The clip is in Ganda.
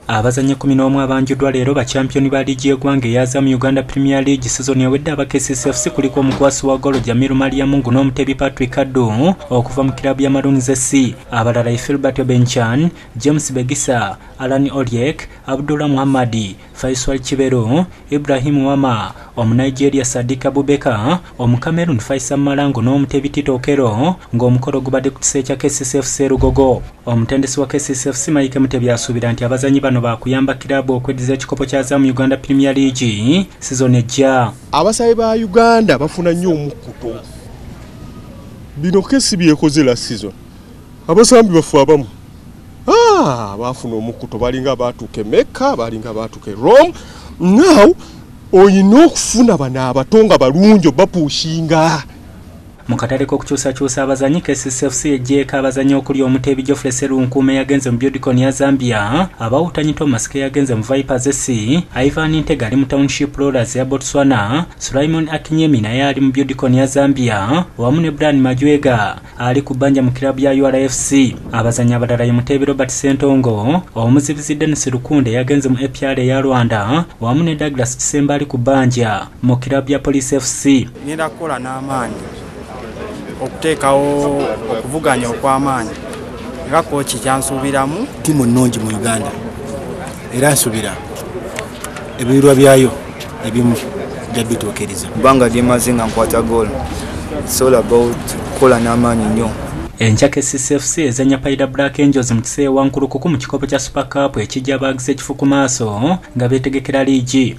Abazannyi 11 abanjuddwa leero ba champion ba ligi y'eggwanga eya Azam Uganda Premier League season ewedde aba KCCA FC kuliko omukwasi wa golo Jamiru Mariamungu n'omutebi Patrick Addo okuva mu kilabu ya Maroons FC. Abalala Philbert Benchan, James Begisa, Alan Oliek, Abdullah Muhammadi, Faisal Kibero, Ibrahim Wama, Omunigeria Sadiq Abubeka, Omucameroon Faisal Malango n'omutebi Tito Okero ng'omukolo gubadde ku kiseera kya KCCA FC Rugogo. Omutendesi wa KCCA FC Mike Mutebi asuubira nti abazannyi bano bakuyamba kilabu okweddiza ekikopo kya Azam Uganda Premier League season ejja. Abasabe ba Uganda bafuna nnyo omukkuto. Bino kesi byekoze la season. Abasambi bafu abamu. Bafuna omukkuto balinga baatuuke Mecca, balinga baatuuke Rome. Now oyina okufuna bano abatonga balungi bapuushinga. Mu katale k'okukyusakyusa abazannyi KCCA FC ejjeeko abazannyi okuli omutebi Geoffrey Serunkume yagenze mu Beautycon ya Zambia, abawutanyi Thomas Ke yagenze mu Vipers FC, Ivan Ntega ali mu Township Rollers ya Botswana, Sulaimon Akinyemi naye ali mu Beautycon ya Zambia, wamu ne Brian Majwega ali ku bbanja mu kilabu ya URFC. Abazannyi abalala ye mutebi Robert Sentongo, omuzibizi Dennis Lukunde yagenze mu APR ya Rwanda, wamu ne Douglas Kisemba ali ku bbanja mu kilabu ya Police FC. Ngenda kukola n'amaanyi okuteekawo okuvuganya okw'amaanyi nga kooki kyansuubiramu ttiimu nnungi mu Uganda era nsuubira ebiirwa byayo ebimu jabituukiriza kubanga lyemaze nga nkwata goolo. It's all about kukola n'amaanyi nnyo. Enkya KCCA FC ezanya Paida Black Angels mu kiseera wankulukuku mu kikopo kya Super Cup ekijja abagize ekifu ku maaso nga beetegekera liigi.